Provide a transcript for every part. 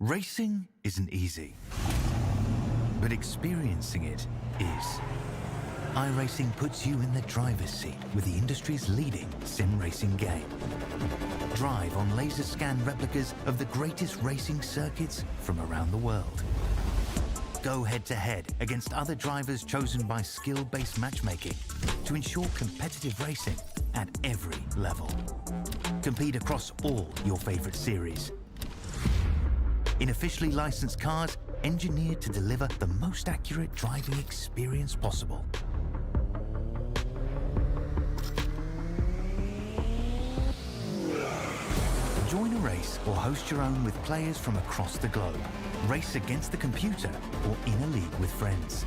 Racing isn't easy, but experiencing it is. iRacing puts you in the driver's seat with the industry's leading sim racing game. Drive on laser scan replicas of the greatest racing circuits from around the world. Go head-to-head against other drivers chosen by skill-based matchmaking to ensure competitive racing at every level. Compete across all your favorite series. In officially licensed cars, engineered to deliver the most accurate driving experience possible. Join a race or host your own with players from across the globe. Race against the computer or in a league with friends.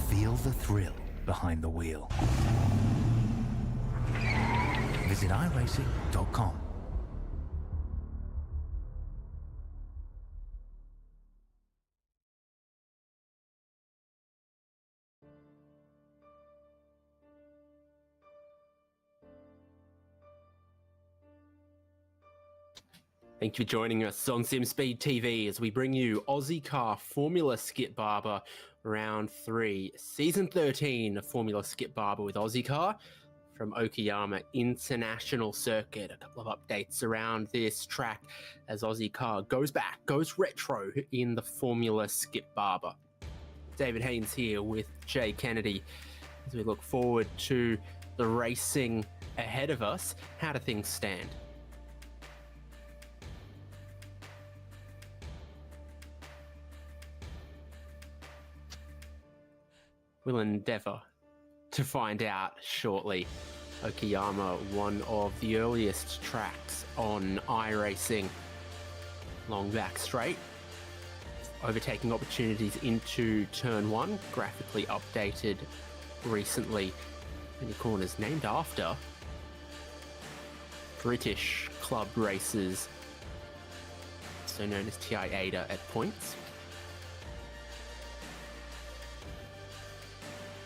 Feel the thrill behind the wheel. Visit iRacing.com. Thank you for joining us on SimSpeed TV as we bring you Ozicar Formula Skip Barber Round 3, Season 13 of Formula Skip Barber with Ozicar from Okayama International Circuit. A couple of updates around this track as Ozicar goes retro in the Formula Skip Barber. David Haynes here with Jay Kennedy as we look forward to the racing ahead of us. How do things stand? We'll endeavour to find out shortly. Okayama, one of the earliest tracks on iRacing. Long back straight. Overtaking opportunities into turn 1, graphically updated recently. Many corners named after British club races, so known as TI Ada at points.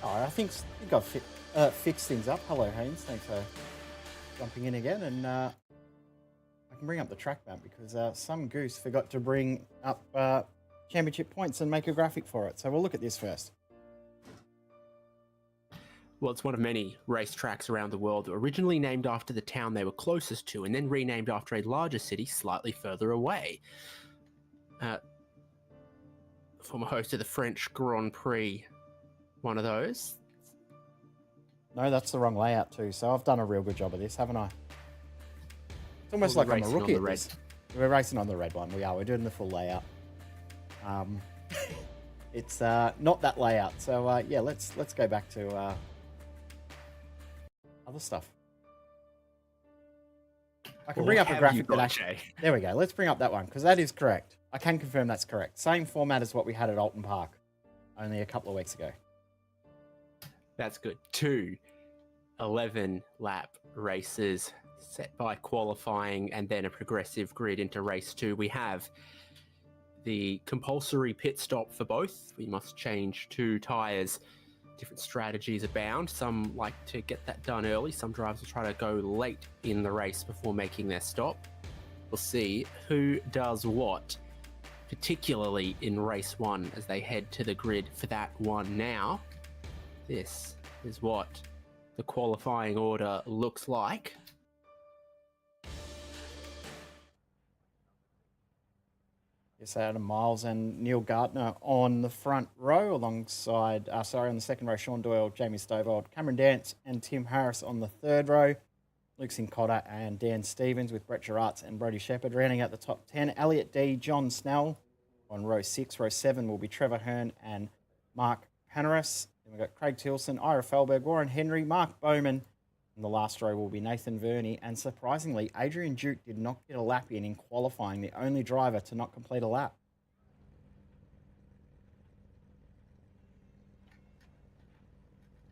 I think I've fixed things up. Hello, Haynes. Thanks for jumping in again. And I can bring up the track map because some goose forgot to bring up championship points and make a graphic for it. So we'll look at this first. Well, it's one of many racetracks around the world that were originally named after the town they were closest to and then renamed after a larger city slightly further away. Former host of the French Grand Prix, one of those. No, that's the wrong layout too. So I've done a real good job of this, haven't I? It's almost like I'm a rookie at this. We're racing on the red one. We are. We're doing the full layout. It's not that layout. So yeah, let's go back to other stuff. I can bring up a graphic that actually. There we go. Let's bring up that one because that is correct. I can confirm that's correct. Same format as what we had at Alton Park only a couple of weeks ago. That's good. 2 11-lap races set by qualifying and then a progressive grid into race 2. We have the compulsory pit stop for both. We must change 2 tyres. Different strategies abound. Some like to get that done early. Some drivers will try to go late in the race before making their stop. We'll see who does what, particularly in race 1 as they head to the grid for that one now. This is what the qualifying order looks like. Yes, Adam Miles and Neil Gardner on the front row alongside, on the second row, Sean Doyle, Jamie Stovall, Cameron Dance and Tim Harris on the third row. Luke Sincotta and Dan Stevens with Brett Gerards and Brodie Shepherd rounding out the top 10. Elliot D, John Snell on row 6. Row 7 will be Trevor Hearn and Mark Paneras. Then we've got Craig Tilson, Ira Felberg, Warren Henry, Mark Bowman. And the last row will be Nathan Verney. And surprisingly, Adrian Duke did not get a lap in qualifying, the only driver to not complete a lap.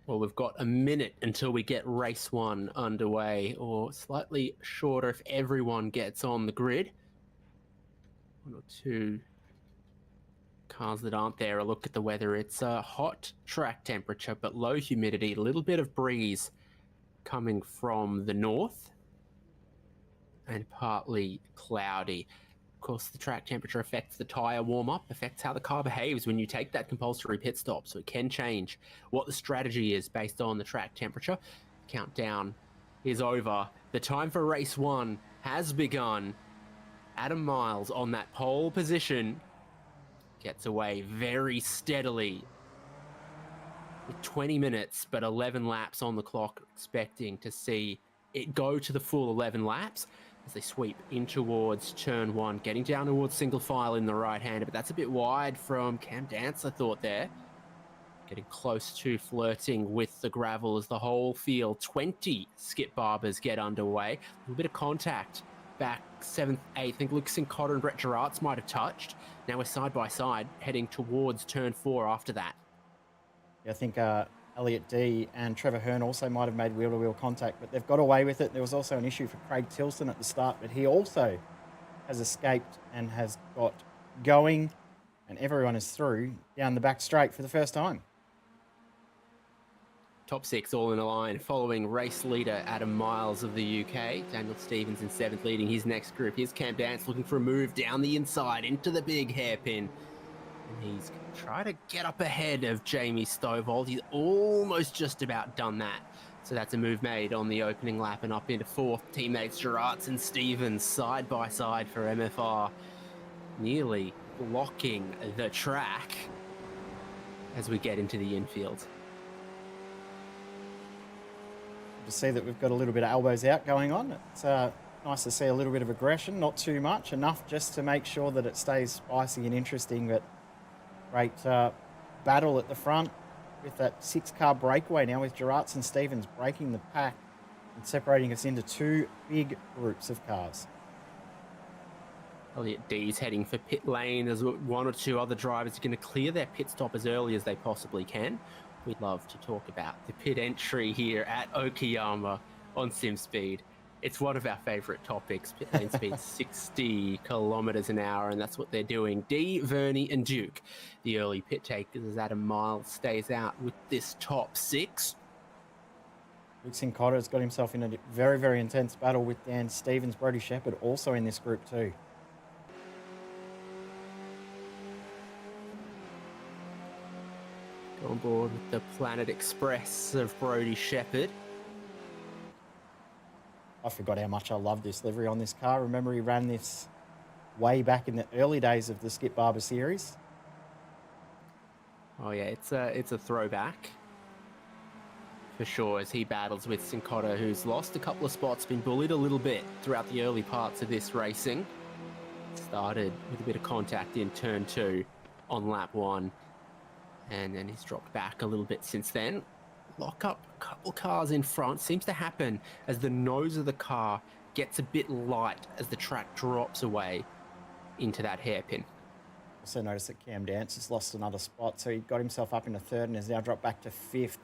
Well, we've got a minute until we get race 1 underway, or slightly shorter if everyone gets on the grid. 1 or 2 cars that aren't there. A look at the weather. It's a hot track temperature, but low humidity, a little bit of breeze coming from the north and partly cloudy. Of course, the track temperature affects the tyre warm-up, affects how the car behaves when you take that compulsory pit stop, so it can change what the strategy is based on the track temperature. Countdown is over. The time for race 1 has begun. Adam Miles on that pole position gets away very steadily with 20 minutes, but 11 laps on the clock, expecting to see it go to the full 11 laps as they sweep in towards turn 1, getting down towards single file in the right-hander, but that's a bit wide from Cam Dance, I thought there. Getting close to flirting with the gravel as the whole field, 20 Skip Barbers get underway. A little bit of contact back 7th, 8th. I think Luke Sincotta and Brett Gerards might have touched. Now we're side by side, heading towards turn 4 after that. Yeah, I think Elliot D and Trevor Hearn also might have made wheel-to-wheel contact, but they've got away with it. There was also an issue for Craig Tilson at the start, but he also has escaped and has got going, and everyone is through down the back straight for the first time. Top 6 all in a line, following race leader Adam Miles of the UK. Daniel Stevens in 7th, leading his next group. Here's Cam Dance looking for a move down the inside into the big hairpin. And he's going to try to get up ahead of Jamie Stovall. He's almost just about done that. So that's a move made on the opening lap and up into 4th. Teammates Gerards and Stevens side by side for MFR. Nearly blocking the track as we get into the infield. To see that we've got a little bit of elbows out going on. It's nice to see a little bit of aggression, not too much, enough just to make sure that it stays spicy and interesting, but great battle at the front with that 6-car breakaway now with Gerards and Stevens breaking the pack and separating us into 2 big groups of cars. Elliot D's heading for pit lane. There's 1 or 2 other drivers going to clear their pit stop as early as they possibly can. We'd love to talk about the pit entry here at Okayama on SimSpeed. It's one of our favourite topics. Pit lane speed 60 kilometres an hour, and that's what they're doing. D, Verney and Duke, the early pit takers as Adam Miles stays out with this top 6. Luke Sincotta has got himself in a very, very intense battle with Dan Stevens. Brody Shepherd also in this group too. On board with the Planet Express of Brody Shepherd. I forgot how much I love this livery on this car. Remember he ran this way back in the early days of the Skip Barber series. Oh yeah, it's a throwback for sure as he battles with Sincotta, who's lost a couple of spots, been bullied a little bit throughout the early parts of this racing. Started with a bit of contact in turn 2 on lap 1. And then he's dropped back a little bit since then. Lock up a couple cars in front. Seems to happen as the nose of the car gets a bit light as the track drops away into that hairpin. Also noticed that Cam Dance has lost another spot, so he got himself up into 3rd and has now dropped back to 5th.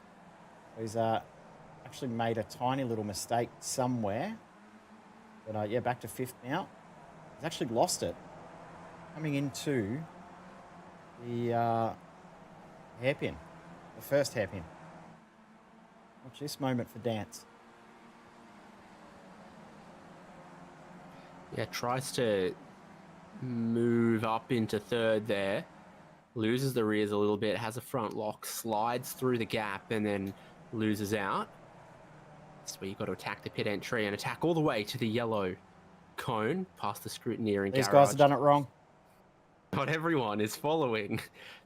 So he's actually made a tiny little mistake somewhere. But yeah, back to 5th now. He's actually lost it. Coming into the hairpin, the first hairpin. Watch this moment for Dance. Yeah, tries to move up into 3rd there. Loses the rears a little bit, has a front lock, slides through the gap and then loses out. That's where you've got to attack the pit entry and attack all the way to the yellow cone past the scrutineering garage. These guys have done it wrong. Not everyone is following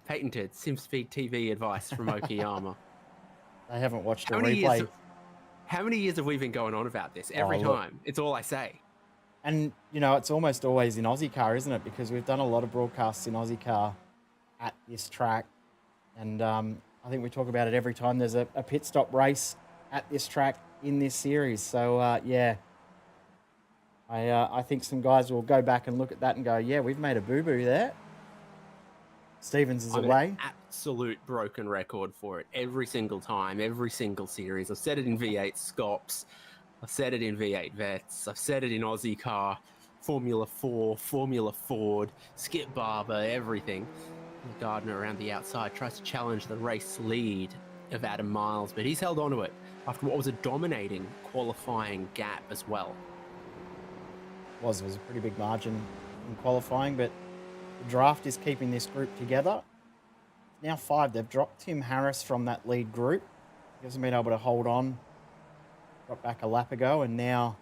patented SimSpeed TV advice from Okayama. They haven't watched a replay. How many years have we been going on about this? Every time. It's all I say. And, you know, it's almost always in Ozicar, isn't it? Because we've done a lot of broadcasts in Ozicar at this track. And I think we talk about it every time there's a pit stop race at this track in this series. So, yeah, I think some guys will go back and look at that and go, yeah, we've made a boo-boo there. Stevens is away. Absolute broken record for it every single time, every single series. I've said it in V8 Scops. I've said it in V8 Vets. I've said it in Ozicar, Formula 4, Formula Ford, Skip Barber, everything. Gardner around the outside tries to challenge the race lead of Adam Miles, but he's held onto it after what was a dominating qualifying gap as well. It was a pretty big margin in qualifying, but the draft is keeping this group together. Now 5. They've dropped Tim Harris from that lead group. He hasn't been able to hold on. Got back a lap ago, and now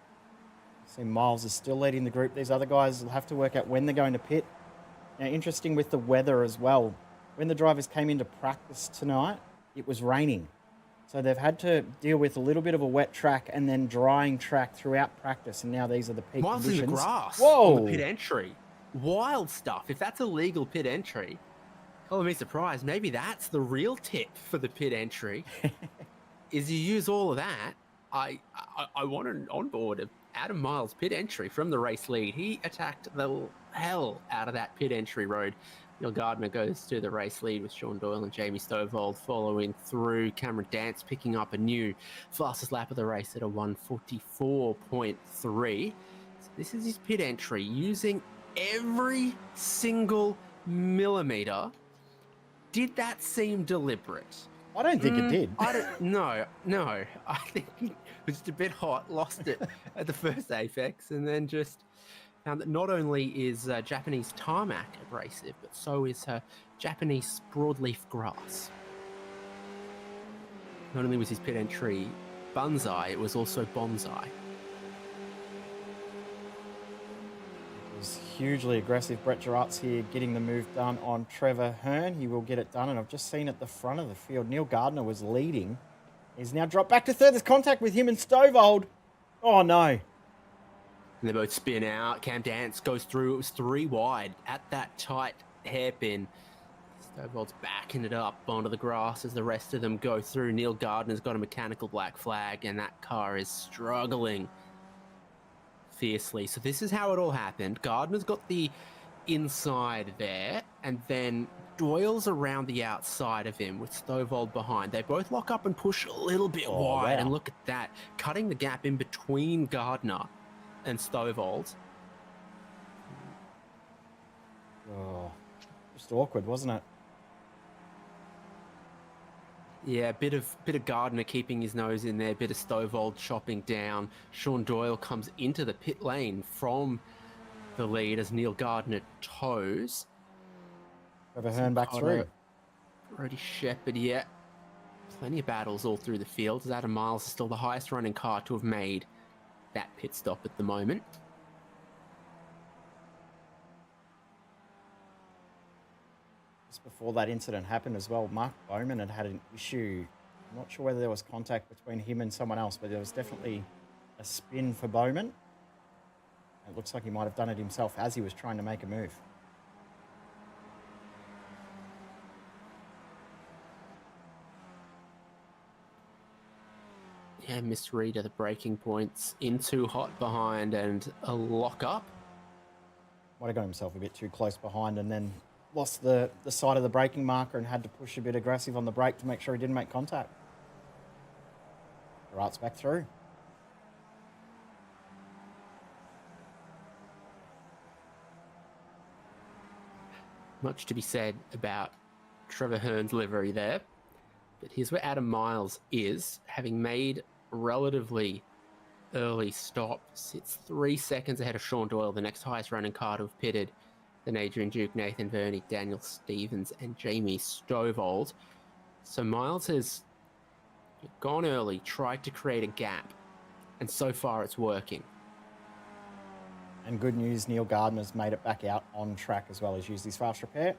see Miles is still leading the group. These other guys will have to work out when they're going to pit. Now, interesting with the weather as well. When the drivers came into practice tonight, it was raining. So they've had to deal with a little bit of a wet track and then drying track throughout practice. And now these are the peak Miles conditions. in the grass Whoa! on the pit entry. Wild stuff. If that's a legal pit entry, I'll be surprised. Maybe that's the real tip for the pit entry. Is you use all of that. I want an onboard of Adam Miles' pit entry from the race lead. He attacked the hell out of that pit entry road. Neil Gardner goes to the race lead with Sean Doyle and Jamie Stovall following through. Cameron Dance picking up a new fastest lap of the race at a 1:44.3. So this is his pit entry, using every single millimeter. Did that seem deliberate? I don't think it did. No. I think he was just a bit hot, lost it at the first apex, and then just found that not only is Japanese tarmac abrasive, but so is Japanese broadleaf grass. Not only was his pit entry banzai, it was also bonsai. Was hugely aggressive. Brett Gerrard's here getting the move done on Trevor Hearn. He will get it done, and I've just seen at the front of the field, Neil Gardner was leading. He's now dropped back to third. There's contact with him and Stovall. Oh, no. And they both spin out. Cam Dance goes through. It was 3 wide at that tight hairpin. Stovall's backing it up onto the grass as the rest of them go through. Neil Gardner's got a mechanical black flag, and that car is struggling fiercely. So this is how it all happened. Gardner's got the inside there, and then Doyle's around the outside of him with Stovall behind. They both lock up and push a little bit wide, wow. and look at that, cutting the gap in between Gardner and Stovall. Oh, just awkward, wasn't it? Yeah, bit of Gardner keeping his nose in there, bit of Stovall chopping down. Sean Doyle comes into the pit lane from the lead as Neil Gardner tows. Trevor Hearn back through. Brody Shepherd, yeah. Plenty of battles all through the field, as Adam Miles is still the highest running car to have made that pit stop at the moment. Just before that incident happened as well, Mark Bowman had an issue. I'm not sure whether there was contact between him and someone else, but there was definitely a spin for Bowman. It looks like he might have done it himself as he was trying to make a move. Yeah, misread of the braking points, in too hot behind and a lock up. Might have got himself a bit too close behind and then lost the side of the braking marker and had to push a bit aggressive on the brake to make sure he didn't make contact. Gerrard's back through. Much to be said about Trevor Hearn's livery there. But here's where Adam Miles is, having made a relatively early stop. Sits 3 seconds ahead of Sean Doyle, the next highest running car to have pitted, than Adrian Duke, Nathan Verney, Daniel Stevens, and Jamie Stovall. So Miles has gone early, tried to create a gap, and so far it's working. And good news, Neil Gardner's made it back out on track as well. He's used his fast repair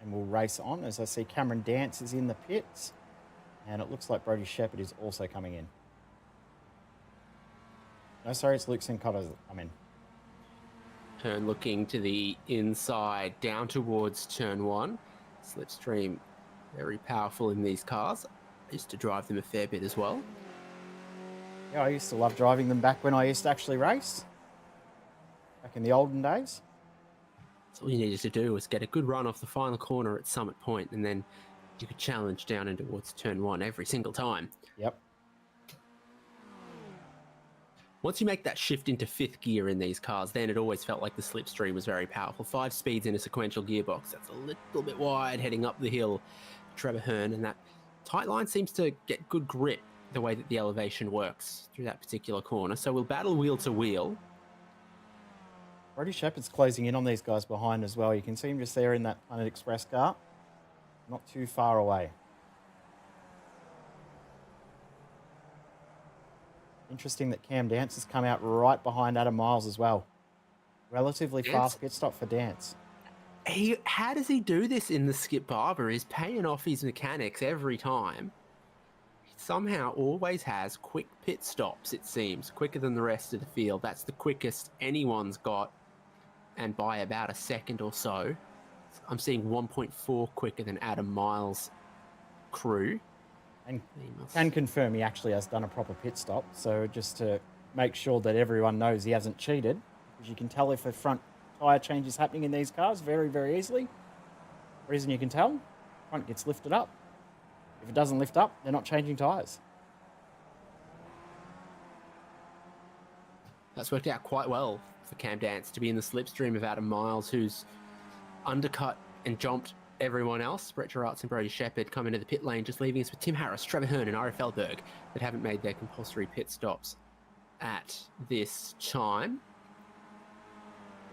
and will race on. As I see, Cameron Dance is in the pits, and it looks like Brody Shepherd is also coming in. No, sorry, it's Luke Sincotta's come in. Hearn looking to the inside, down towards turn 1. Slipstream, very powerful in these cars. I used to drive them a fair bit as well. Yeah, I used to love driving them back when I used to actually race. Back in the olden days. So all you needed to do was get a good run off the final corner at Summit Point, and then you could challenge down in towards turn 1 every single time. Yep. Once you make that shift into 5th gear in these cars, then it always felt like the slipstream was very powerful. 5 speeds in a sequential gearbox. That's a little bit wide heading up the hill. Trevor Hearn, and that tight line seems to get good grip the way that the elevation works through that particular corner. So we'll battle wheel to wheel. Brody Shepherd's closing in on these guys behind as well. You can see him just there in that Planet Express car. Not too far away. Interesting that Cam Dance has come out right behind Adam Miles as well. Relatively fast pit stop for Dance. How does he do this in the Skip Barber? He's paying off his mechanics every time. He somehow always has quick pit stops, it seems, quicker than the rest of the field. That's the quickest anyone's got, and by about a second or so. I'm seeing 1.4 quicker than Adam Miles' crew. And can confirm he actually has done a proper pit stop. So just to make sure that everyone knows he hasn't cheated, because you can tell if a front tyre change is happening in these cars very, very easily. Reason you can tell, front gets lifted up. If it doesn't lift up, they're not changing tyres. That's worked out quite well for Cam Dance to be in the slipstream of Adam Miles, who's undercut and jumped everyone else. Brett Gerards and Brody Shepherd come into the pit lane, just leaving us with Tim Harris, Trevor Hearn and Ira Feldberg that haven't made their compulsory pit stops at this time.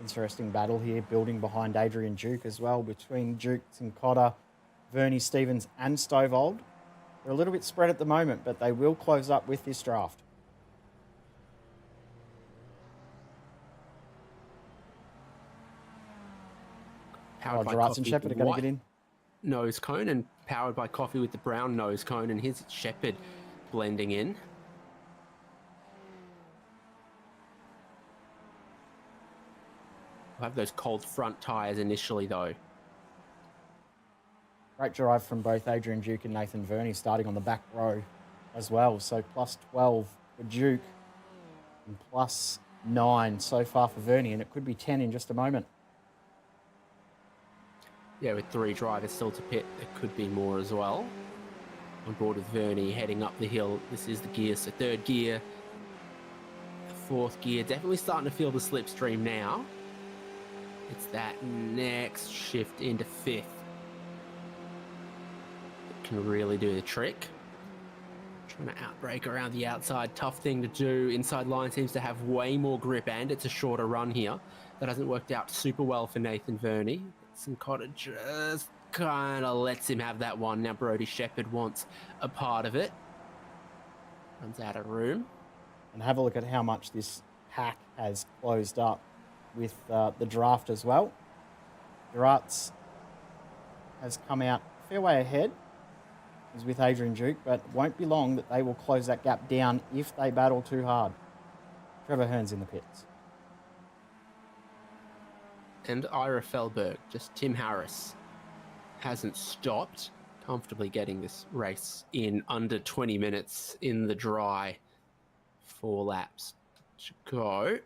Interesting battle here, building behind Adrian Duke as well, between Duke, Cotter, Vernie, Stevens and Stovald. They're a little bit spread at the moment, but they will close up with this draft. Gerards and Shepherd are going to get in. Nose cone, and powered by Coffee with the brown nose cone, and here's Shepherd blending in. We'll have those cold front tyres initially, though. Great drive from both Adrian Duke and Nathan Vernie, starting on the back row as well. So plus 12 for Duke and plus 9 so far for Vernie, and it could be 10 in just a moment. Yeah, with 3 drivers still to pit, there could be more as well. On board with Vernie, heading up the hill. This is the gear, so 3rd gear, 4th gear. Definitely starting to feel the slipstream now. It's that next shift into 5th. It can really do the trick. Trying to outbrake around the outside, tough thing to do. Inside line seems to have way more grip, and it's a shorter run here. That hasn't worked out super well for Nathan Vernie. Cotter just kind of lets him have that one. Now Brody Shepherd wants a part of it. Runs out of room. And have a look at how much this pack has closed up with the draft as well. Gerards has come out a fair way ahead. He's with Adrian Duke, but it won't be long that they will close that gap down if they battle too hard. Trevor Hearn's in the pits. And Ira Feldberg, just Tim Harris, hasn't stopped, comfortably getting this race in under 20 minutes in the dry. 4 laps to go.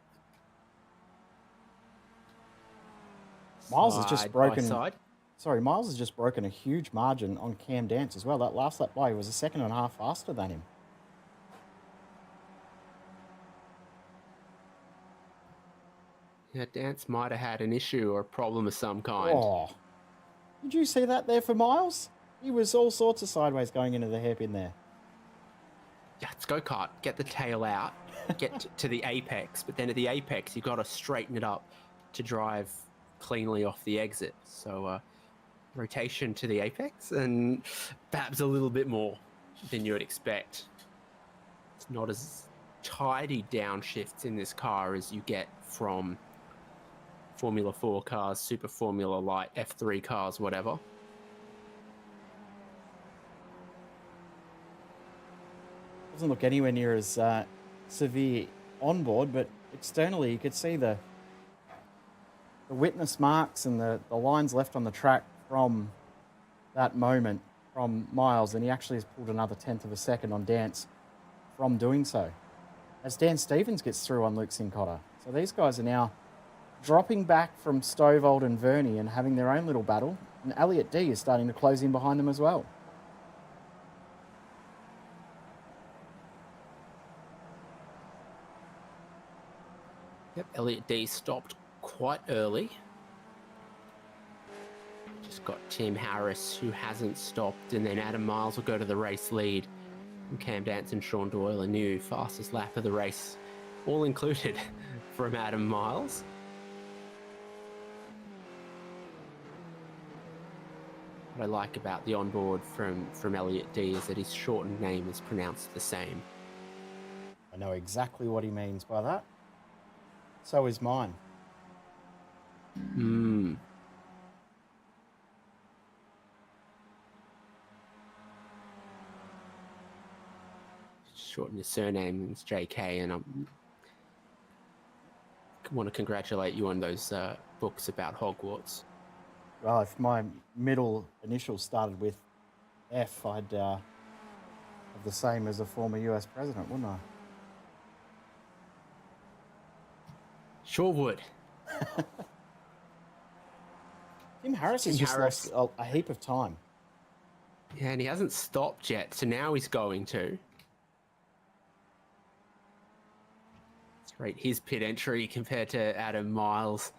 Miles has just broken. Side. Sorry, Miles has just broken a huge margin on Cam Dance as well. That last lap by, he was a second and a half faster than him. Yeah, Dance might have had an issue or a problem of some kind. Oh, did you see that there for Miles? He was all sorts of sideways going into the hairpin there. Yeah, it's go-kart. Get the tail out. Get to the apex. But then at the apex, you've got to straighten it up to drive cleanly off the exit. So rotation to the apex and perhaps a little bit more than you would expect. It's not as tidy downshifts in this car as you get from Formula 4 cars, Super Formula Light, F3 cars, whatever. Doesn't look anywhere near as severe on board, but externally you could see the witness marks and the lines left on the track from that moment from Miles, and he actually has pulled another 1/10 of a second on Dance from doing so. As Dan Stevens gets through on Luke Sincotta. So these guys are now dropping back from Stovald and Vernie and having their own little battle, and Elliot D is starting to close in behind them as well. Yep, Elliot D stopped quite early. Just got Tim Harris, who hasn't stopped, and then Adam Miles will go to the race lead. And Cam Dance and Sean Doyle, a new fastest lap of the race, all included from Adam Miles. What I like about the onboard from Elliot D is that his shortened name is pronounced the same. I know exactly what he means by that. So is mine. Shorten your surname, it's JK, and I want to congratulate you on those books about Hogwarts. Well, if my middle initials started with F, I'd have the same as a former US president, wouldn't I? Sure would. Tim Harris has just lost a heap of time. Yeah, and he hasn't stopped yet, so now he's going to. Let's rate his pit entry compared to Adam Miles.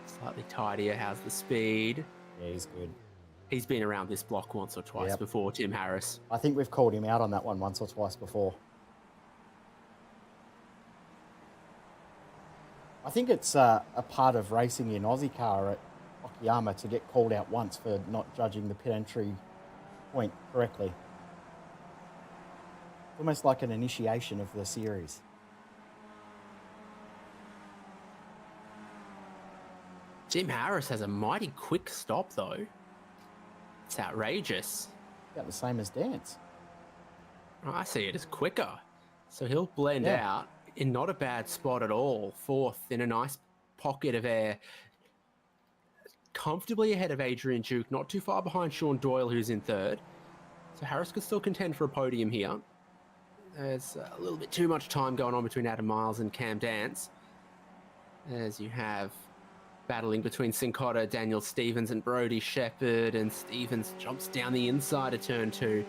Slightly tidier. How's the speed? Yeah, he's good. He's been around this block once or twice before, Tim Harris. I think we've called him out on that one once or twice before. I think it's a part of racing in Ozicar at Okayama to get called out once for not judging the pit entry point correctly. Almost like an initiation of the series. Tim Harris has a mighty quick stop, though. It's outrageous. About the same as Dance. I see it as quicker. So he'll blend out in not a bad spot at all. Fourth in a nice pocket of air. Comfortably ahead of Adrian Duke, not too far behind Sean Doyle, who's in third. So Harris could still contend for a podium here. There's a little bit too much time going on between Adam Miles and Cam Dance. As you have battling between Sincotta, Daniel Stevens, and Brody Shepherd, and Stevens jumps down the inside of turn 2.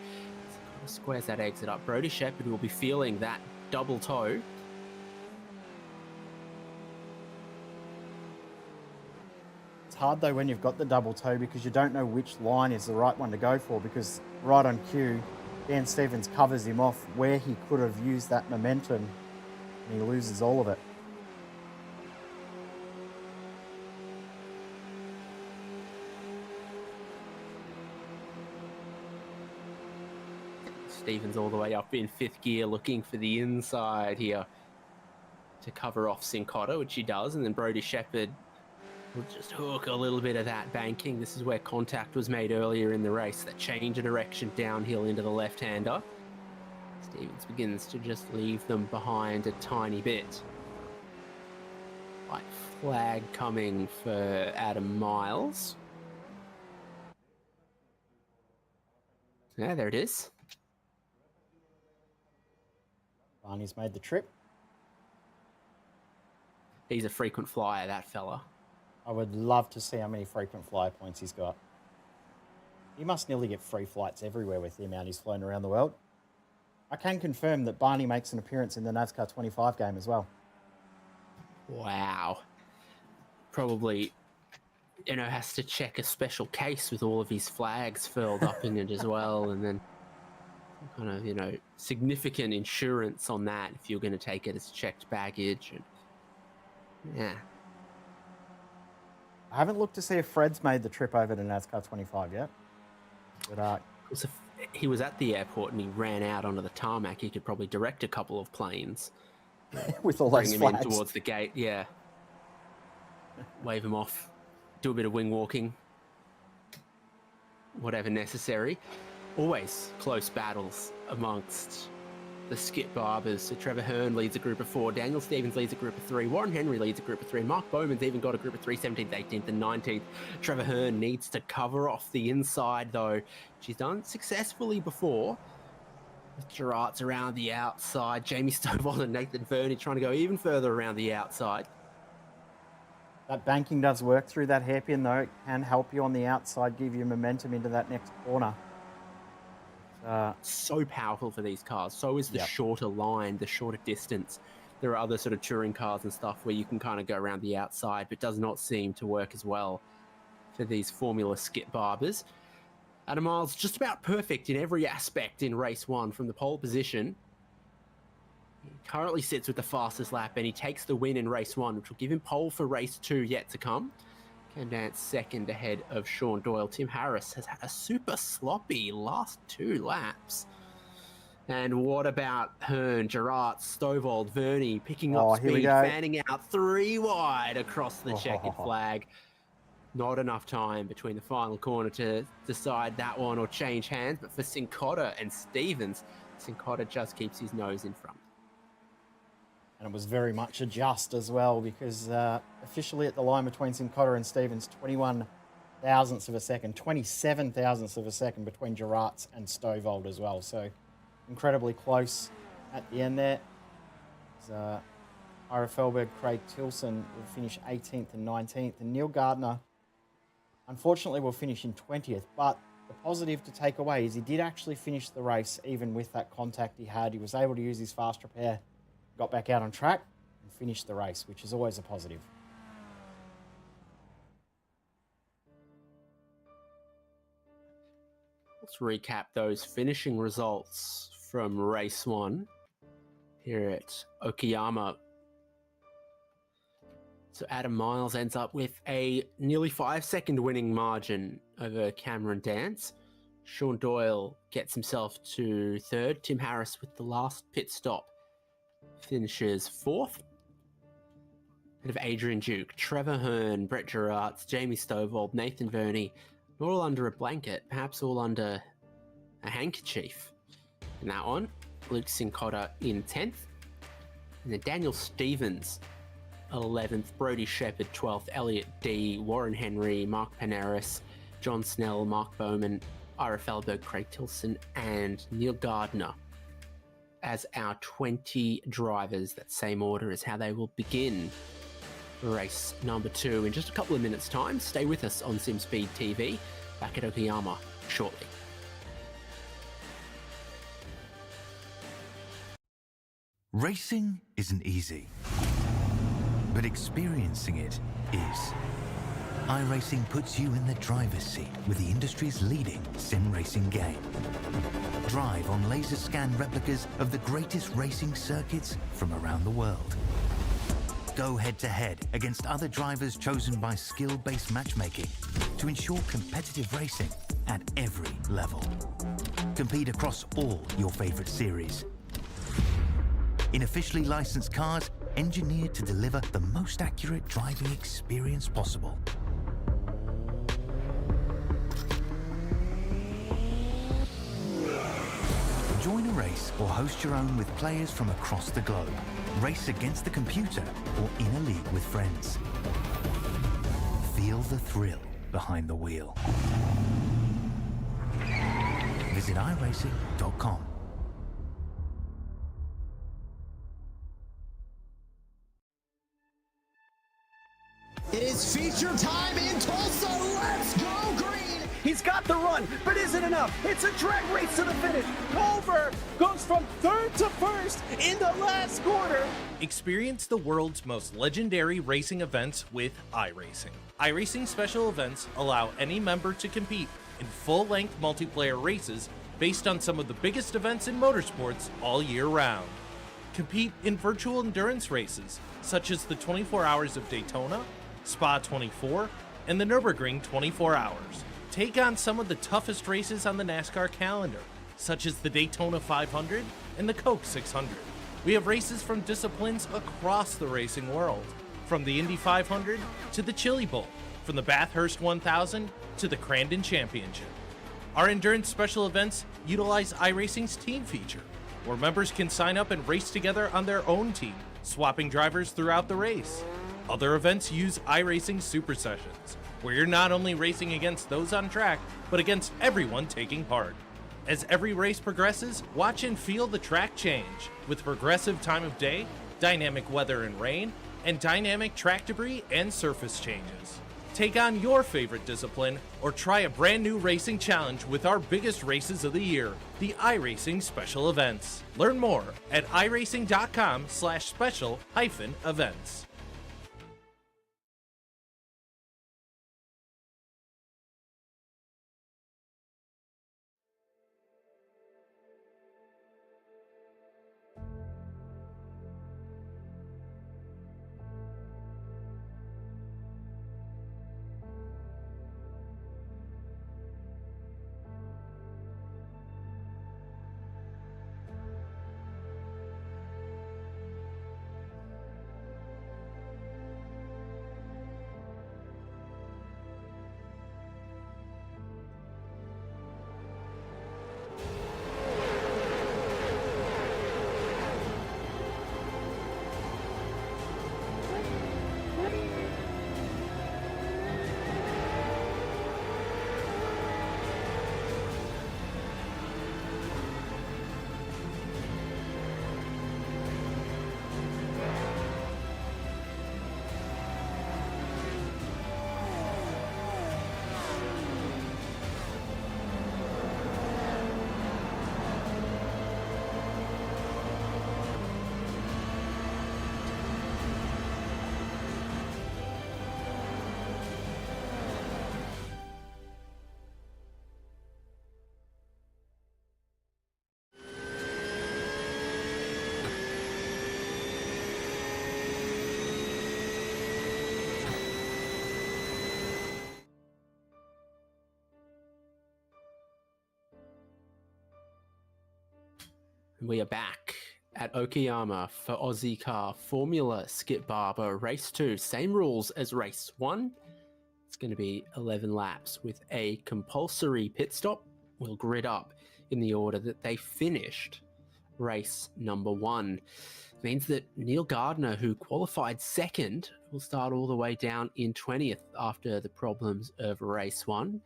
Squares that exit up. Brody Shepherd will be feeling that double toe. It's hard though when you've got the double toe because you don't know which line is the right one to go for, because right on cue, Dan Stevens covers him off where he could have used that momentum and he loses all of it. Stevens all the way up in 5th gear, looking for the inside here to cover off Sincotta, which he does, and then Brody Shepherd will just hook a little bit of that banking. This is where contact was made earlier in the race, that change of direction downhill into the left-hander. Stevens begins to just leave them behind a tiny bit. White flag coming for Adam Miles. Yeah, there it is. Barney's made the trip. He's a frequent flyer, that fella. I would love to see how many frequent flyer points he's got. He must nearly get free flights everywhere with the amount he's flown around the world. I can confirm that Barney makes an appearance in the NASCAR 25 game as well. Wow. Probably, has to check a special case with all of his flags furled up in it as well, and then kind of, significant insurance on that if you're going to take it as checked baggage. And yeah. I haven't looked to see if Fred's made the trip over to NASCAR 25 yet. But if he was at the airport and he ran out onto the tarmac, he could probably direct a couple of planes. with all those bring him flags in towards the gate, yeah. Wave him off. Do a bit of wing walking. Whatever necessary. Always close battles amongst the Skip Barbers. So Trevor Hearn leads a group of 4. Daniel Stevens leads a group of 3. Warren Henry leads a group of 3. Mark Bowman's even got a group of 3, 17th, 18th, and 19th. Trevor Hearn needs to cover off the inside, though. She's done successfully before. With Gerard's around the outside. Jamie Stovall and Nathan Verney trying to go even further around the outside. that banking does work through that hairpin, though. It can help you on the outside, give you momentum into that next corner. So powerful for these cars. So is the shorter line, the shorter distance. There are other sort of touring cars and stuff where you can kind of go around the outside, but does not seem to work as well for these Formula Skip Barbers. Adam Miles just about perfect in every aspect in race 1 from the pole position. He currently sits with the fastest lap and he takes the win in race 1, which will give him pole for race 2 yet to come. Cam Dance second ahead of Sean Doyle. Tim Harris has had a super sloppy last 2 laps. And what about Hearn, Gerard, Stovald, Verney picking up Here we speed, go. fanning out 3 wide across the checkered flag. Not enough time between the final corner to decide that one or change hands, but for Cincotta and Stevens, Cincotta just keeps his nose in front. And it was very much a just as well, because officially at the line between Cincotta and Stevens, 21 thousandths of a second, 27 thousandths of a second between Gerards and Stovald as well. So incredibly close at the end there. Ira Felberg, Craig Tilson will finish 18th and 19th, and Neil Gardner, unfortunately, will finish in 20th, but the positive to take away is he did actually finish the race even with that contact he had. He was able to use his fast repair, got back out on track and finished the race, which is always a positive. Let's recap those finishing results from race 1 here at Okayama. So Adam Miles ends up with a nearly 5-second winning margin over Cameron Dance. Sean Doyle gets himself to 3rd. Tim Harris with the last pit stop finishes 4th. Ahead of Adrian Duke, Trevor Hearn, Brett Gerards, Jamie Stovald, Nathan Verney, not all under a blanket, perhaps all under a handkerchief. In that one, Luke Cincotta in 10th. And then Daniel Stevens 11th, Brody Shepherd 12th, Elliot D, Warren Henry, Mark Paneris, John Snell, Mark Bowman, Ira Felberg, Craig Tilson, and Neil Gardner as our 20 drivers. That same order is how they will begin race number 2 in just a couple of minutes' time. Stay with us on SimSpeed TV, back at Okayama shortly. Racing isn't easy, but experiencing it is. iRacing puts you in the driver's seat with the industry's leading sim racing game. Drive on laser scan replicas of the greatest racing circuits from around the world. Go head to head against other drivers chosen by skill-based matchmaking to ensure competitive racing at every level. Compete across all your favorite series in officially licensed cars engineered to deliver the most accurate driving experience possible. Join a race or host your own with players from across the globe. Race against the computer or in a league with friends. Feel the thrill behind the wheel. Visit iRacing.com. It is feature time in Tulsa. Let's go green. He's got the run, but is it enough? It's a drag race to the finish. Culver goes from 3rd to 1st in the last quarter. Experience the world's most legendary racing events with iRacing. iRacing special events allow any member to compete in full-length multiplayer races based on some of the biggest events in motorsports all year round. Compete in virtual endurance races such as the 24 Hours of Daytona, Spa 24, and the Nürburgring 24 Hours. Take on some of the toughest races on the NASCAR calendar, such as the Daytona 500 and the Coke 600. We have races from disciplines across the racing world, from the Indy 500 to the Chili Bowl, from the Bathurst 1000 to the Crandon Championship. Our endurance special events utilize iRacing's team feature, where members can sign up and race together on their own team, swapping drivers throughout the race. Other events use iRacing Super Sessions, where you're not only racing against those on track, but against everyone taking part. As every race progresses, watch and feel the track change, with progressive time of day, dynamic weather and rain, and dynamic track debris and surface changes. Take on your favorite discipline, or try a brand new racing challenge with our biggest races of the year, the iRacing Special Events. Learn more at iracing.com/special-events. We are back at Okayama for Ozicar Formula Skip Barber Race 2. Same rules as Race 1. It's going to be 11 laps with a compulsory pit stop. We'll grid up in the order that they finished race number 1. Means that Neil Gardner, who qualified second, will start all the way down in 20th after the problems of race 1.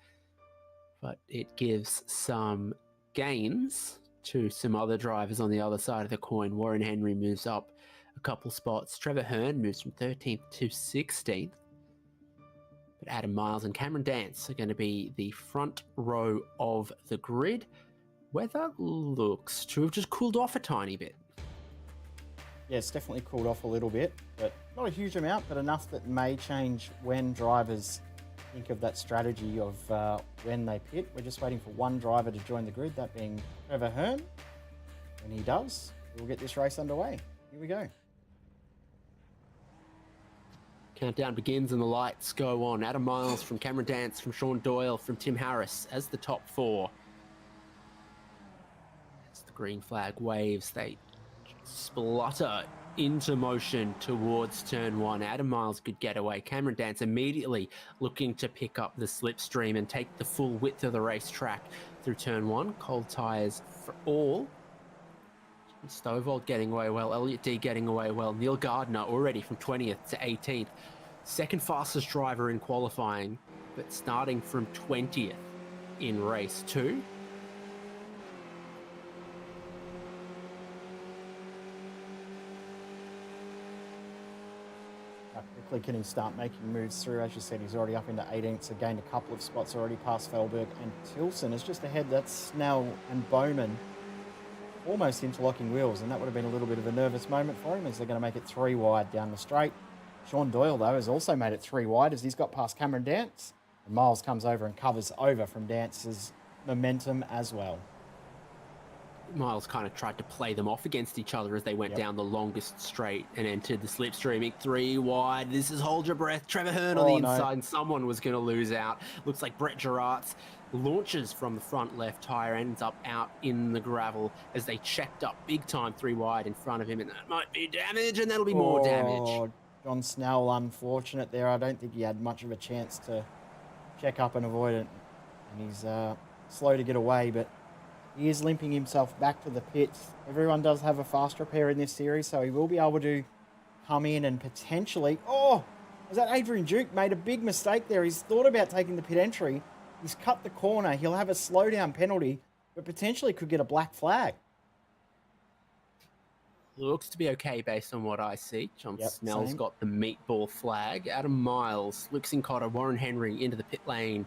But it gives some gains to some other drivers on the other side of the coin. Warren Henry moves up a couple spots. Trevor Hearn moves from 13th to 16th. But Adam Miles and Cameron Dance are going to be the front row of the grid. Weather looks to have just cooled off a tiny bit. Yeah, it's definitely cooled off a little bit, but not a huge amount, but enough that may change when drivers think of that strategy of when they pit. We're just waiting for one driver to join the grid, that being Trevor Hearn. When he does, we'll get this race underway. Here we go. Countdown begins and the lights go on. Adam Miles from Cameron Dance, from Sean Doyle, from Tim Harris as the top 4. As the green flag waves, they splutter into motion towards turn 1. Adam Miles could get away. Cameron Dance immediately looking to pick up the slipstream and take the full width of the racetrack through turn 1. Cold tyres for all. Stovall getting away well. Elliot D getting away well. Neil Gardner already from 20th to 18th. Second fastest driver in qualifying, but starting from 20th in race 2. How quickly can he start making moves through? As you said, he's already up into 18th, so gained a couple of spots already past Felberg, and Tilson is just ahead. That's Snell and Bowman almost interlocking wheels, and that would have been a little bit of a nervous moment for him as they're going to make it 3 wide down the straight. Sean Doyle, though, has also made it 3 wide as he's got past Cameron Dance, and Miles comes over and covers over from Dance's momentum as well. Miles kind of tried to play them off against each other as they went down the longest straight and entered the slipstream. 3 wide. This is hold your breath. Trevor Hearn on the inside, and someone was going to lose out. Looks like Brett Gerards launches from the front left tyre, ends up out in the gravel as they checked up big time 3 wide in front of him, and that might be damage, and that'll be more damage. John Snell, unfortunate there. I don't think he had much of a chance to check up and avoid it, and he's slow to get away, but he is limping himself back to the pits. Everyone does have a fast repair in this series, so he will be able to come in and potentially... Oh, was that Adrian Duke? Made a big mistake there. He's thought about taking the pit entry. He's cut the corner. He'll have a slowdown penalty, but potentially could get a black flag. Looks to be okay based on what I see. John Snell's same. got the meatball flag. Adam Miles, Luke Sincotta, Warren Henry into the pit lane.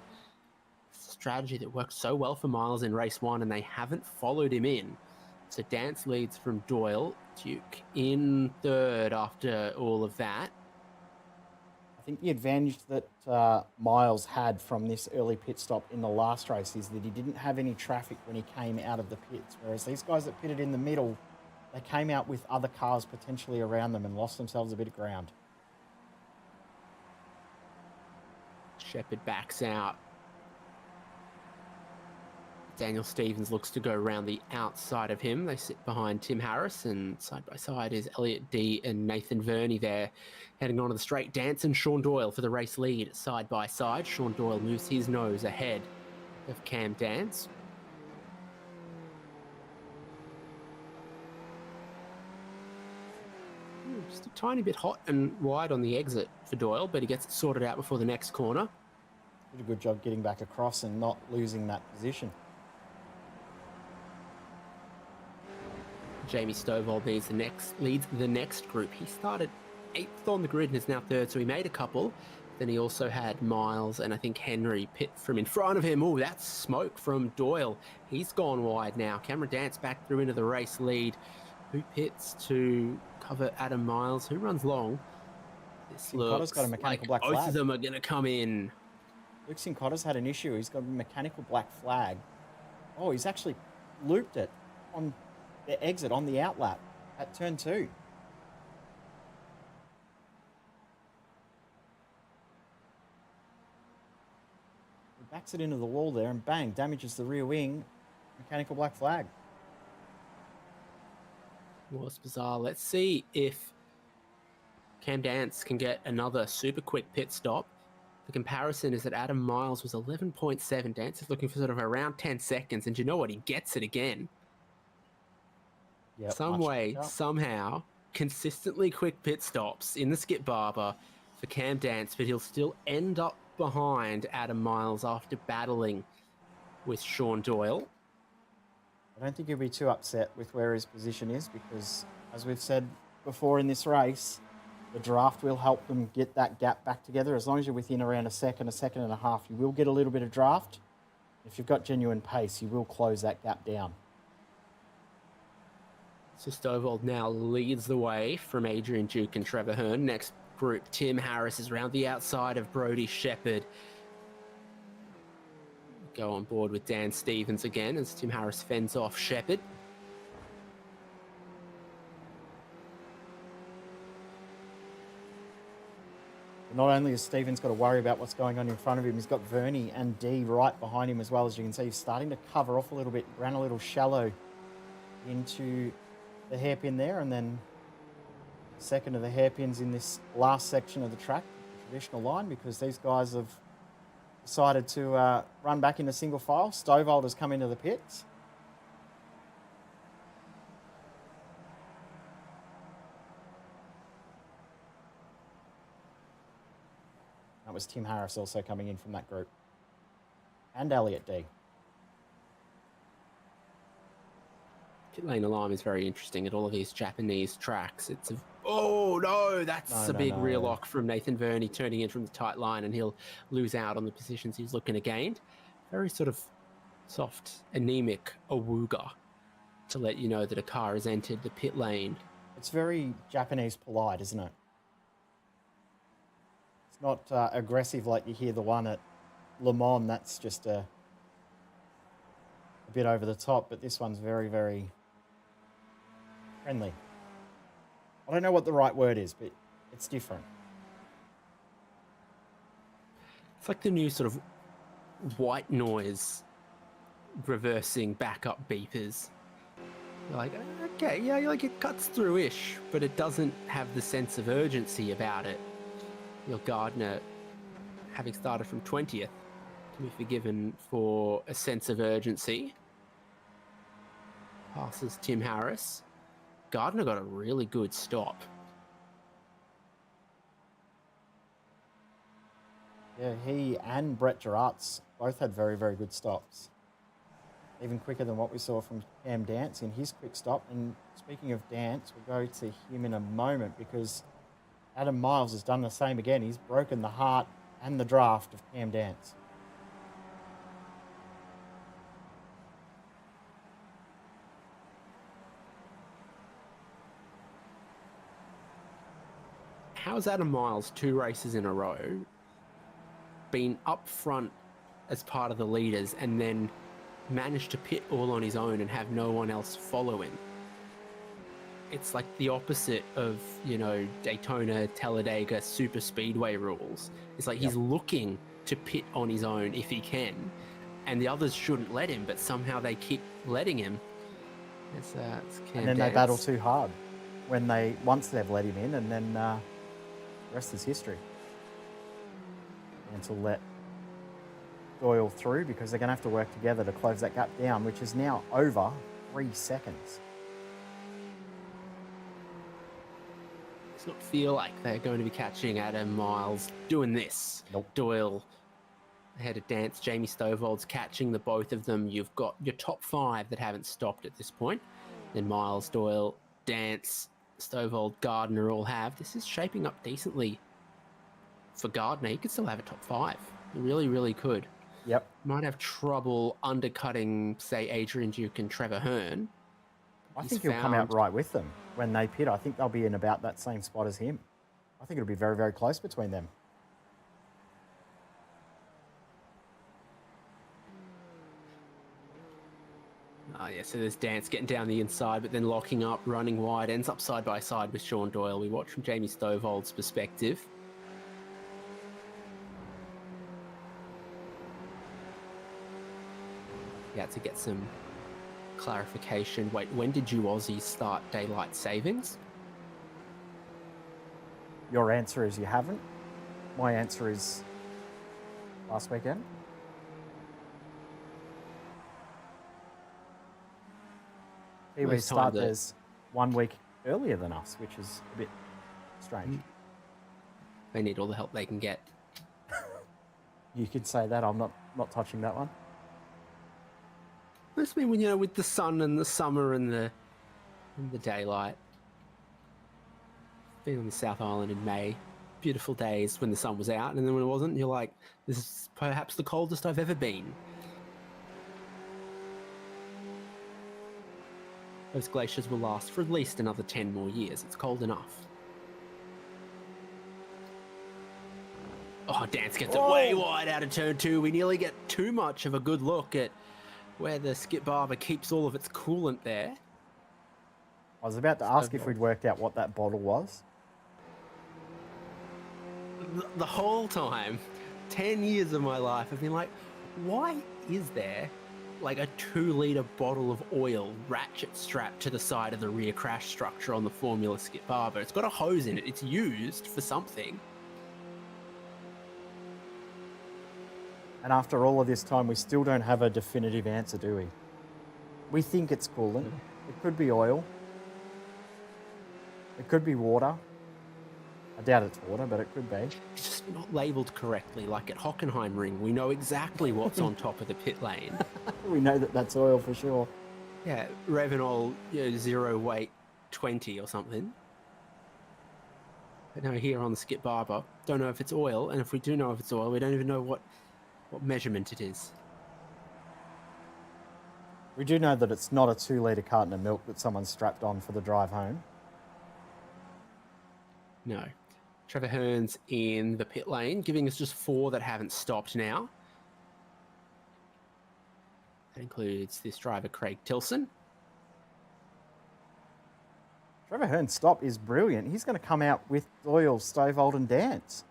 Strategy that worked so well for Miles in race 1, and they haven't followed him in. So Dance leads from Doyle. Duke in 3rd after all of that. I think the advantage that Miles had from this early pit stop in the last race is that he didn't have any traffic when he came out of the pits, whereas these guys that pitted in the middle, they came out with other cars potentially around them and lost themselves a bit of ground. Shepherd backs out. Daniel Stevens looks to go around the outside of him. They sit behind Tim Harris, and side by side is Elliot D and Nathan Verney there. Heading on to the straight, Dance and Sean Doyle for the race lead side by side. Sean Doyle moves his nose ahead of Cam Dance. Just a tiny bit hot and wide on the exit for Doyle, but he gets it sorted out before the next corner. Did a good job getting back across and not losing that position. Jamie Stovall leads the next group. He started 8th on the grid and is now 3rd, so he made a couple. Then he also had Miles and I think Henry pit from in front of him. Oh, that's smoke from Doyle. He's gone wide now. Cameron Dance back through into the race lead. Who pits to cover Adam Miles? Who runs long? This looks got a mechanical like black both flag. of them are going to come in. Luke Sincotta's had an issue. He's got a mechanical black flag. Oh, he's actually looped it on the exit, on the outlap at turn 2. He backs it into the wall there and bang, damages the rear wing. Mechanical black flag. Was bizarre. Let's see if Cam Dance can get another super quick pit stop. The comparison is that Adam Miles was 11.7. Dance is looking for sort of around 10 seconds, and you know what? He gets it again. Yep, Some much way, quicker. somehow, consistently quick pit stops in the skip Barber for Cam Dance, but he'll still end up behind Adam Miles after battling with Sean Doyle. I don't think he'll be too upset with where his position is because, as we've said before in this race, the draft will help them get that gap back together. As long as you're within around a second and a half, you will get a little bit of draft. If you've got genuine pace, you will close that gap down. So Stovall now leads the way from Adrian Duke and Trevor Hearn. Next group, Tim Harris is around the outside of Brody Shepherd. Go on board with Dan Stevens again as Tim Harris fends off Shepherd. Not only has Stevens got to worry about what's going on in front of him, he's got Verney and D right behind him as well. As you can see, he's starting to cover off a little bit, ran a little shallow into the hairpin there, and then second of the hairpins in this last section of the track, the traditional line, because these guys have decided to run back into single file. Stovall has come into the pits. That was Tim Harris also coming in from that group. And Elliot D. Pit lane alarm is very interesting at all of these Japanese tracks. It's a... Oh, no, that's a big rear lock from Nathan Verney turning in from the tight line, and he'll lose out on the positions he's looking to gain. Very sort of soft, anemic awooga to let you know that a car has entered the pit lane. It's very Japanese polite, isn't it? It's not aggressive like you hear the one at Le Mans. That's just a bit over the top, but this one's very, very friendly. I don't know what the right word is, but it's different. It's like the new sort of white noise reversing backup beepers. You're like, okay, yeah, like it cuts through-ish, but it doesn't have the sense of urgency about it. Your Gardner, having started from 20th, can be forgiven for a sense of urgency. Passes Tim Harris. Gardner got a really good stop. Yeah, he and Brett Gerards both had very, very good stops. Even quicker than what we saw from Cam Dance in his quick stop. And speaking of Dance, we'll go to him in a moment because Adam Miles has done the same again. He's broken the heart and the draft of Cam Dance. How's Adam Miles 2 races in a row been up front as part of the leaders and then managed to pit all on his own and have no one else follow him? It's like the opposite of, you know, Daytona, Talladega, super speedway rules. It's like he's looking to pit on his own if he can, and the others shouldn't let him, but somehow they keep letting him. It's and then they battle too hard once they've let him in, and then the rest is history. And to let Doyle through because they're going to have to work together to close that gap down, which is now over 3 seconds. Does not feel like they're going to be catching Adam Miles doing this. Nope. Doyle ahead of Dance. Jamie Stovall's catching the both of them. You've got your top 5 that haven't stopped at this point. Then Miles, Doyle, Dance, Stovall, Gardner all have. This is shaping up decently for Gardner. He could still have a top 5. He really, really could. Yep. Might have trouble undercutting, say, Adrian Duke and Trevor Hearn. I think he'll come out right with them when they pit. I think they'll be in about that same spot as him. I think it'll be very, very close between them. Oh, yeah, so there's Dance getting down the inside, but then locking up, running wide, ends up side by side with Sean Doyle. We watch from Jamie Stovall's perspective. Yeah, to get some clarification. Wait, when did you Aussies start daylight savings? Your answer is you haven't. My answer is last weekend. Kiwis it's time start to- theirs 1 week earlier than us, which is a bit strange. They need all the help they can get. You could say that. I'm not touching that one. Must be when, you know, with the sun and the summer and the daylight. Being on the South Island in May, beautiful days when the sun was out, and then when it wasn't, you're like, this is perhaps the coldest I've ever been. Those glaciers will last for at least another 10 more years. It's cold enough. Oh, Dance gets it way wide out of turn 2. We nearly get too much of a good look at where the Skip Barber keeps all of its coolant there. I was about to ask if we'd worked out what that bottle was. The whole time, 10 years of my life, I've been like, why is there like a 2-litre bottle of oil ratchet strapped to the side of the rear crash structure on the Formula Skip Barber? It's got a hose in it. It's used for something. And after all of this time, we still don't have a definitive answer, do we? We think it's coolant. It could be oil. It could be water. I doubt it's water, but it could be. It's just not labelled correctly. Like at Hockenheimring, we know exactly what's on top of the pit lane. We know that that's oil for sure. Yeah, Revenol, you know, 0 weight 20 or something. But no, here on the Skip Barber, don't know if it's oil, and if we do know if it's oil, we don't even know what measurement it is. We do know that it's not a 2-litre carton of milk that someone strapped on for the drive home. No. Trevor Hearn's in the pit lane, giving us just 4 that haven't stopped now. That includes this driver, Craig Tilson. Trevor Hearn's stop is brilliant. He's going to come out with Doyle, Stovall and Dance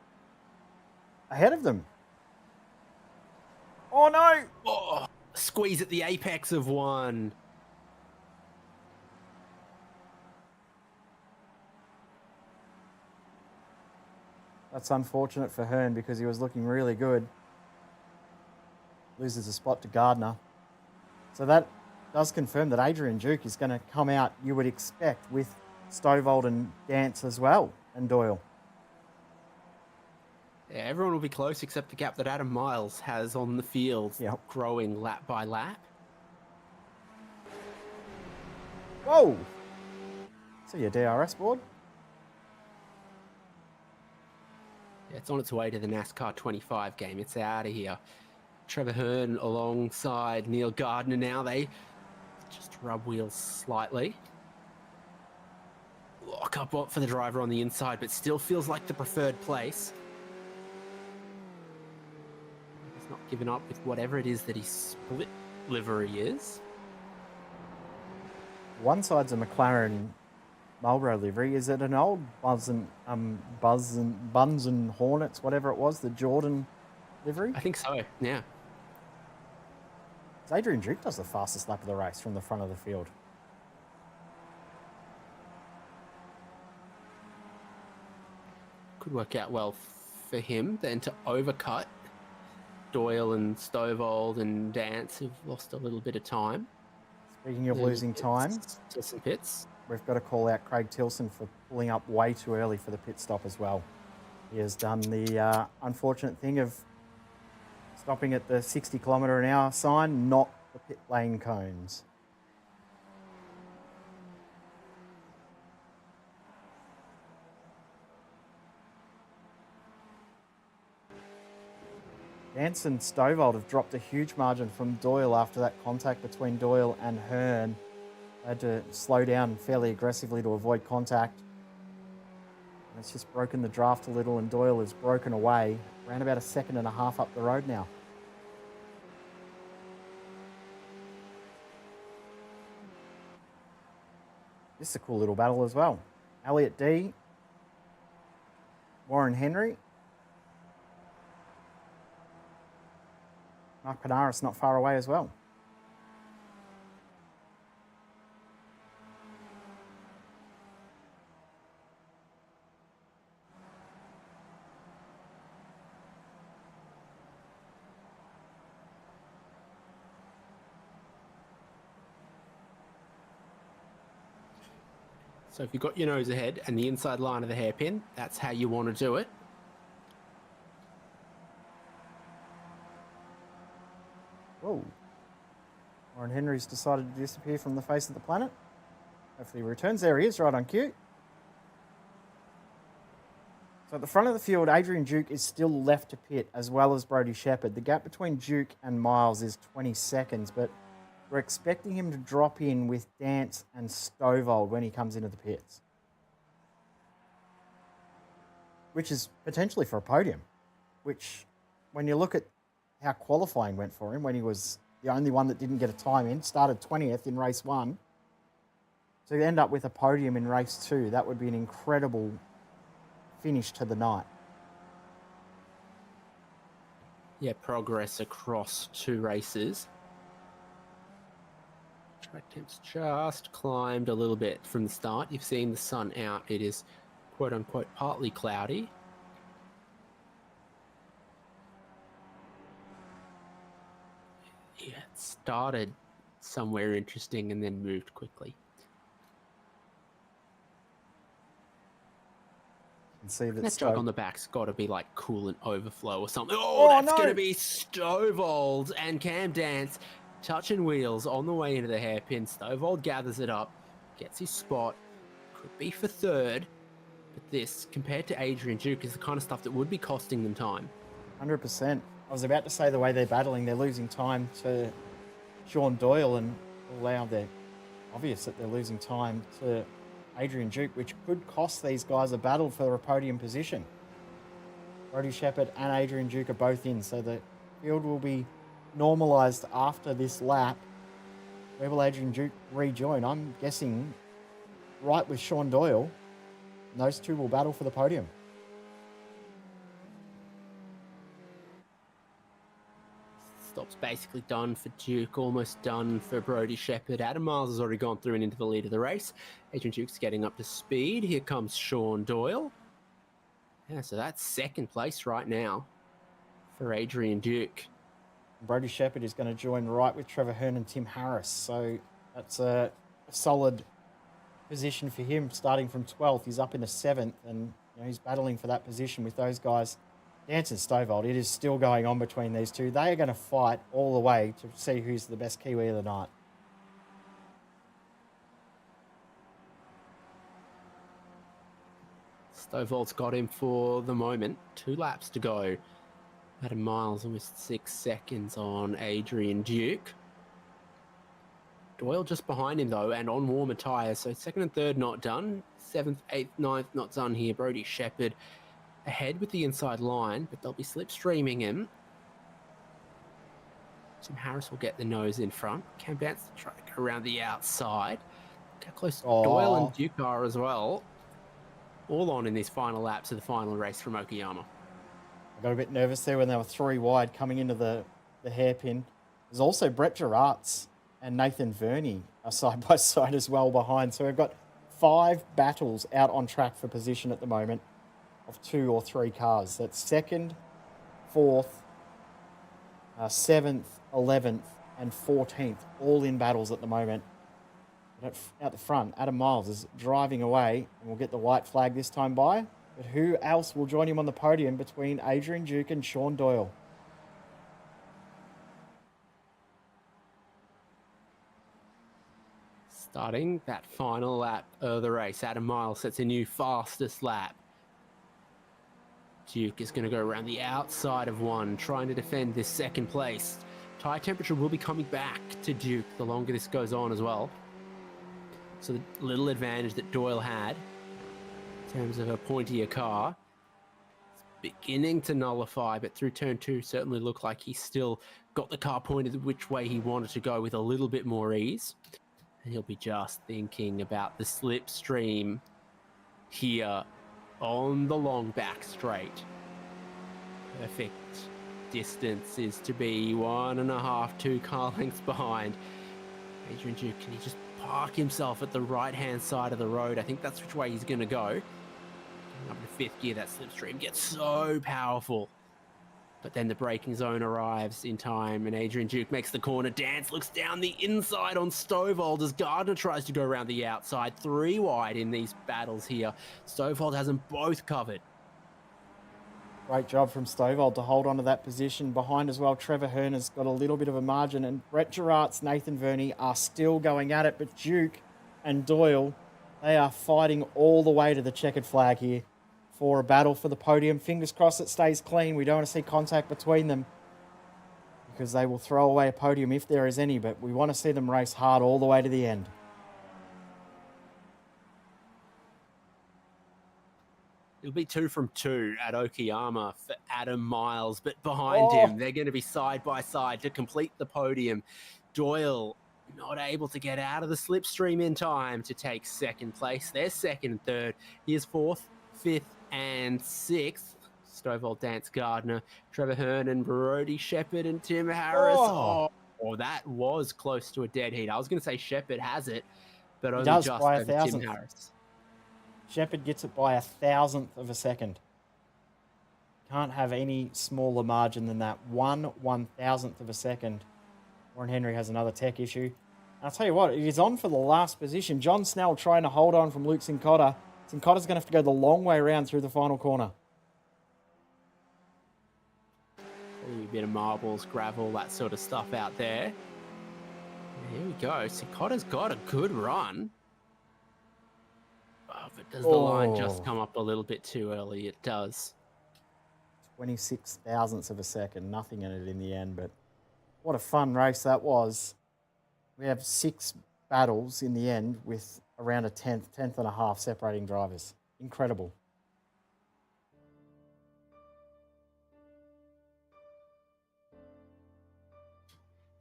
ahead of them. Oh no! Oh, squeeze at the apex of one. That's unfortunate for Hearn because he was looking really good. Loses a spot to Gardner. So that does confirm that Adrian Duke is going to come out, you would expect, with Stovall and Dance as well, and Doyle. Yeah, everyone will be close except the gap that Adam Miles has on the field, Yep. growing lap by lap. Whoa! See your DRS board? Yeah, it's on its way to the NASCAR 25 game. It's out of here. Trevor Hearn alongside Neil Gardner now. They just rub wheels slightly. Lock up for the driver on the inside, but still feels like the preferred place. He's not given up with whatever it is that his split livery is. One side's a McLaren Marlboro livery. Is it an old Buns and Hornets, whatever it was, the Jordan livery? I think so, yeah. Adrian Duke does the fastest lap of the race from the front of the field. Could work out well for him then to overcut Doyle and Stovall and Dance, who've lost a little bit of time. Speaking of losing time, Tilson pits. we've got to call out Craig Tilson for pulling up way too early for the pit stop as well. He has done the unfortunate thing of stopping at the 60 kilometre an hour sign, not the pit lane cones. Dance and Stovall have dropped a huge margin from Doyle after that contact between Doyle and Hearn. They had to slow down fairly aggressively to avoid contact. And it's just broken the draft a little, and Doyle is broken away. Around about 1.5 seconds up the road now. This is a cool little battle as well. Elliot D, Warren Henry. Mark Panaris not far away as well. So if you've got your nose ahead and the inside line of the hairpin, that's how you want to do it. Whoa. Warren Henry's decided to disappear from the face of the planet. Hopefully he returns. There he is, right on cue. So at the front of the field, Adrian Duke is still left to pit, as well as Brody Shepherd. The gap between Duke and Miles is 20 seconds, but we're expecting him to drop in with Dance and Stovall when he comes into the pits, which is potentially for a podium, which, when you look at how qualifying went for him, when he was the only one that didn't get a time in, started 20th in race 1, to end up with a podium in race 2, that would be an incredible finish to the night. Yeah, progress across 2 races. Track temps just climbed a little bit from the start. You've seen the sun out. It is quote unquote partly cloudy. Yeah, it started somewhere interesting and then moved quickly. And see That jog on the back's got to be like coolant overflow or something. Oh, That's no. going to be Stovall and Cam Dance touching wheels on the way into the hairpin. Stovall gathers it up, gets his spot, could be for 3rd, but this, compared to Adrian Duke, is the kind of stuff that would be costing them time. 100%. I was about to say the way they're battling, they're losing time to Sean Doyle, and allow they're obvious that they're losing time to Adrian Duke, which could cost these guys a battle for a podium position. Brody Shepherd and Adrian Duke are both in, so the field will be normalised after this lap. Where will Adrian Duke rejoin? I'm guessing right with Sean Doyle. And those two will battle for the podium. Stop's basically done for Duke, almost done for Brody Shepherd. Adam Miles has already gone through and into the lead of the race. Adrian Duke's getting up to speed. Here comes Sean Doyle. Yeah, so that's 2nd place right now for Adrian Duke. Brody Shepherd is going to join right with Trevor Hearn and Tim Harris. So that's a solid position for him, starting from 12th. He's up in the 7th, and he's battling for that position with those guys. Dance and Stovall, it is still going on between these two. They are going to fight all the way to see who's the best Kiwi of the night. Stovall's got him for the moment. 2 laps to go. Adam Miles almost 6 seconds on Adrian Duke. Doyle just behind him though, and on warmer tyres. So 2nd and 3rd not done. 7th, 8th, 9th not done here. Brody Shepherd ahead with the inside line, but they'll be slipstreaming him. Tim Harris will get the nose in front. Cam Dance to try to go around the outside. Look how close Doyle and Duke are as well. All on in these final laps of the final race from Okayama. I got a bit nervous there when they were 3 wide coming into the hairpin. There's also Brett Gerards and Nathan Verney are side by side as well behind. So we've got 5 battles out on track for position at the moment of 2 or 3 cars. That's 2nd, 4th, 7th, 11th, and 14th, all in battles at the moment. Out the front, Adam Miles is driving away, and we'll get the white flag this time by. But who else will join him on the podium between Adrian Duke and Sean Doyle? Starting that final lap of the race, Adam Miles sets a new fastest lap. Duke is going to go around the outside of 1, trying to defend this 2nd place. Tyre temperature will be coming back to Duke the longer this goes on as well. So the little advantage that Doyle had in terms of a pointier car is beginning to nullify, but through turn 2 certainly looked like he still got the car pointed which way he wanted to go with a little bit more ease. And he'll be just thinking about the slipstream here on the long back straight. Perfect distance is to be 1.5, 2 car lengths behind. Adrian Duke, can he just park himself at the right-hand side of the road? I think that's which way he's going to go. Up to 5th gear, that slipstream gets so powerful. But then the braking zone arrives in time, and Adrian Duke makes the corner. Dance looks down the inside on Stovall as Gardner tries to go around the outside. 3 wide in these battles here. Stovall has them both covered. Great job from Stovall to hold on to that position. Behind as well, Trevor Hearn has got a little bit of a margin, and Brett Gerard's Nathan Verney are still going at it, but Duke and Doyle, they are fighting all the way to the checkered flag here for a battle for the podium. Fingers crossed it stays clean. We don't want to see contact between them because they will throw away a podium if there is any, but we want to see them race hard all the way to the end. It'll be 2 from 2 at Okayama for Adam Miles, but behind him, they're going to be side by side to complete the podium. Doyle not able to get out of the slipstream in time to take second place. They're second and third. Here's 4th, 5th, and 6th. Stovall, Dance, Gardner, Trevor Hearn, and Brody Shepherd and Tim Harris. Oh, that was close to a dead heat. I was going to say Shepherd has it, but only just over Tim Harris. Shepherd gets it by 1,000th of a second. Can't have any smaller margin than that. 1/1000th of a second. Warren Henry has another tech issue. And I'll tell you what, it is on for the last position. John Snell trying to hold on from Luke Cincotta. Cincotta's going to have to go the long way around through the final corner. A bit of marbles, gravel, that sort of stuff out there. Here we go. Cincotta's got a good run. Oh, but does the line just come up a little bit too early? It does. 26 thousandths of a second. Nothing in it in the end, but what a fun race that was. We have 6 battles in the end with around a tenth and a half separating drivers. Incredible.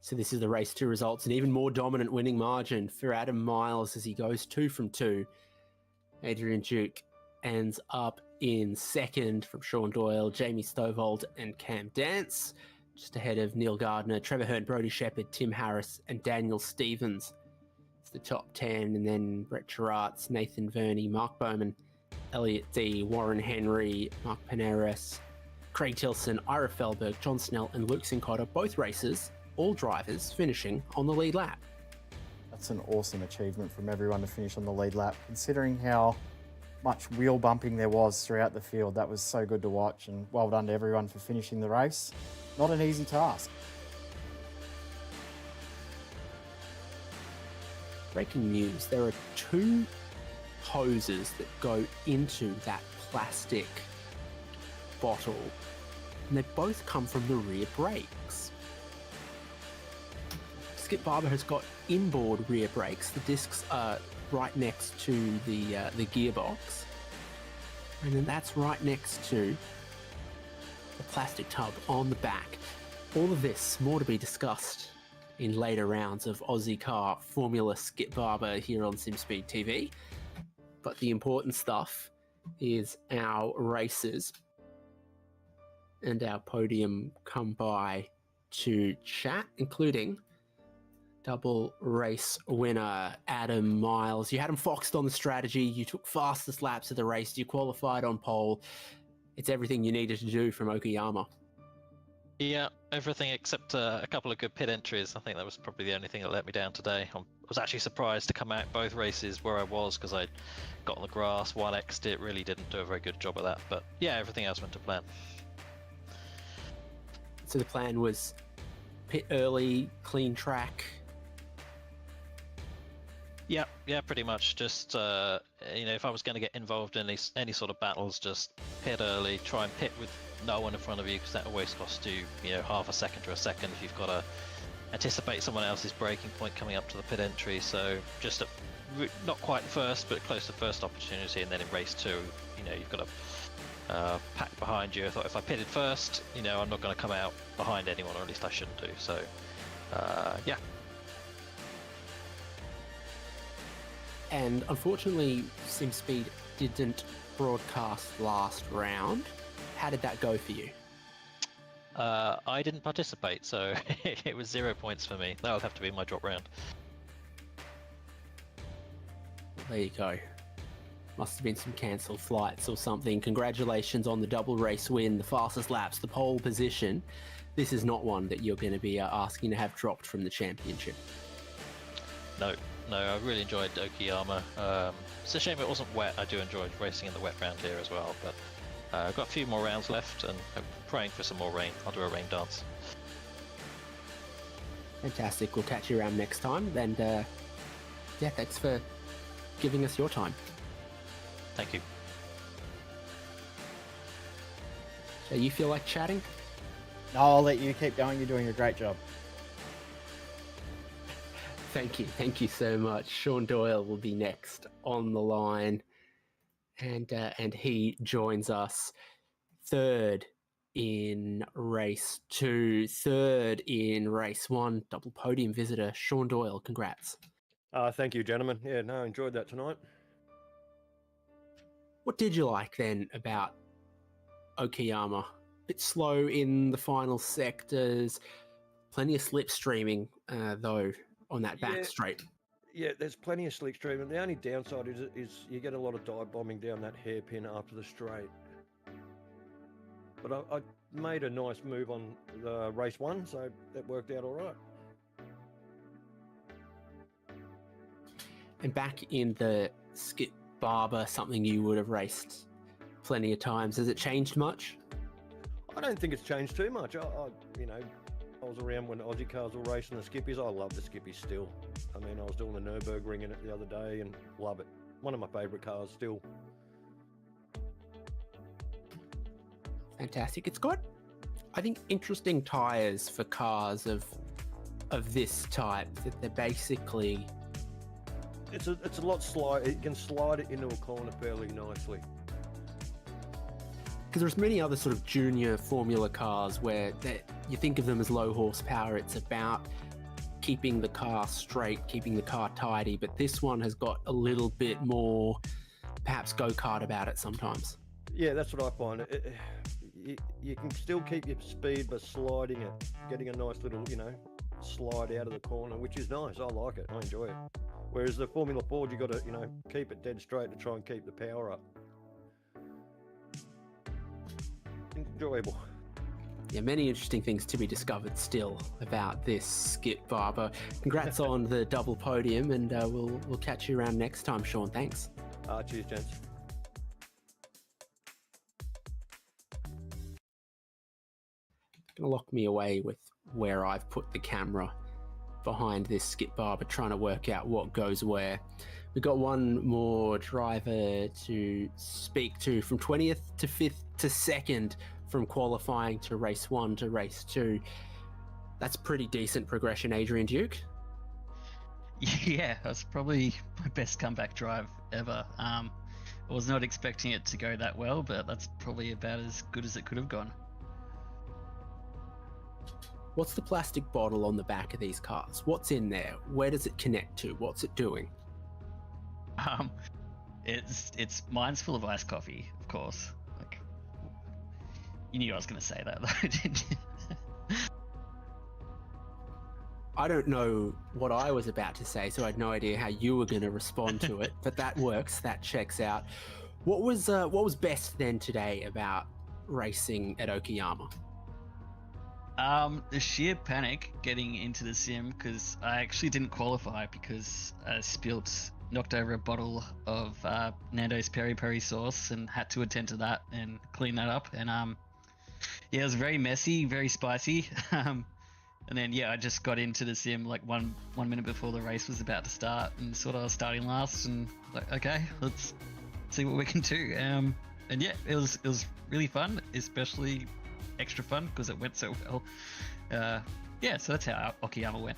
So this is the race 2 results. An even more dominant winning margin for Adam Miles as he goes 2 from 2. Adrian Duke ends up in second from Sean Doyle, Jamie Stovall, and Cam Dance. Just ahead of Neil Gardner, Trevor Hearn, Brody Shepherd, Tim Harris, and Daniel Stevens. It's the top 10, and then Brett Gerards, Nathan Verney, Mark Bowman, Elliot D, Warren Henry, Mark Paneras, Craig Tilson, Ira Felberg, John Snell, and Luke Cincotta. Both races, all drivers finishing on the lead lap. That's an awesome achievement from everyone to finish on the lead lap. Considering how much wheel bumping there was throughout the field, that was so good to watch, and well done to everyone for finishing the race. Not an easy task. Breaking news, there are 2 hoses that go into that plastic bottle, and they both come from the rear brakes. Skip Barber has got inboard rear brakes. The discs are right next to the gearbox, and then that's right next to the plastic tub on the back. All of this more to be discussed in later rounds of Ozicar Formula Skip Barber here on SimSpeed TV. But the important stuff is our races and our podium come by to chat, including double race winner Adam Miles. You had him foxed on the strategy. You took fastest laps of the race. You qualified on pole. It's everything you needed to do from Okayama. Yeah, everything except a couple of good pit entries. I think that was probably the only thing that let me down today. I was actually surprised to come out both races where I was because I got on the grass, 1x'd it, really didn't do a very good job of that. But yeah, everything else went to plan. So the plan was pit early, clean track. Yeah, pretty much. Just if I was going to get involved in any sort of battles, just pit early, try and pit with no one in front of you, because that always costs you, half a second to a second if you've got to anticipate someone else's braking point coming up to the pit entry. So just not quite first, but close to first opportunity, and then in race 2, you've got to pack behind you. I thought if I pitted first, I'm not going to come out behind anyone, or at least I shouldn't do. So yeah. And unfortunately, SimSpeed didn't broadcast last round. How did that go for you? I didn't participate, so it was 0 points for me. That would have to be my drop round. There you go. Must have been some cancelled flights or something. Congratulations on the double race win, the fastest laps, the pole position. This is not one that you're going to be asking to have dropped from the championship. No, I really enjoyed Okayama. It's a shame it wasn't wet. I do enjoy racing in the wet round here as well, but I've got a few more rounds left and I'm praying for some more rain. I'll do a rain dance. Fantastic. We'll catch you around next time. And yeah, thanks for giving us your time. Thank you. So you feel like chatting? No, I'll let you keep going. You're doing a great job. Thank you so much. Sean Doyle will be next on the line, and he joins us third in race 2, third in race 1. Double podium visitor Sean Doyle. Congrats. Thank you, gentlemen. Yeah, no, enjoyed that tonight. What did you like then about Okayama? Bit slow in the final sectors, plenty of slipstreaming though on that back straight. Yeah, there's plenty of slick streaming. The only downside is you get a lot of dive bombing down that hairpin after the straight. But I made a nice move on the race 1, so that worked out all right. And back in the Skip Barber, something you would have raced plenty of times. Has it changed much? I don't think it's changed too much. I was around when Ozicars were racing the Skippies. I love the Skippies still. I mean, I was doing the Nürburgring in it the other day and love it. One of my favourite cars still. Fantastic. It's got, I think, interesting tyres for cars of this type, that they're basically... It's a lot slide. You can slide it into a corner fairly nicely. Because there's many other sort of junior Formula cars where you think of them as low horsepower. It's about keeping the car straight, keeping the car tidy. But this one has got a little bit more, perhaps, go-kart about it sometimes. Yeah, that's what I find. You can still keep your speed by sliding it, getting a nice little, slide out of the corner, which is nice. I like it. I enjoy it. Whereas the Formula Ford, you got to, keep it dead straight to try and keep the power up. Enjoyable. Yeah, many interesting things to be discovered still about this Skip Barber. Congrats on the double podium, and we'll catch you around next time, Sean. Thanks. Cheers, gents. Gonna lock me away with where I've put the camera behind this Skip Barber, trying to work out what goes where. We've got one more driver to speak to, from 20th to 5th to 2nd, from qualifying to race 1 to race 2. That's pretty decent progression, Adrian Duke. Yeah, that's probably my best comeback drive ever. I was not expecting it to go that well, but that's probably about as good as it could have gone. What's the plastic bottle on the back of these cars? What's in there? Where does it connect to? What's it doing? It's mine's full of iced coffee, of course. Like, you knew I was going to say that, though, didn't you? I don't know what I was about to say, so I had no idea how you were going to respond to it. But that works. That checks out. What was best then today about racing at Okayama? The sheer panic getting into the sim, because I actually didn't qualify because I knocked over a bottle of Nando's peri peri sauce and had to attend to that and clean that up. And yeah, it was very messy, very spicy. And then I just got into the sim like one minute before the race was about to start, and sort of starting last, and like, okay, let's see what we can do. And yeah, it was really fun, especially extra fun because it went so well. Yeah, so that's how Okayama went.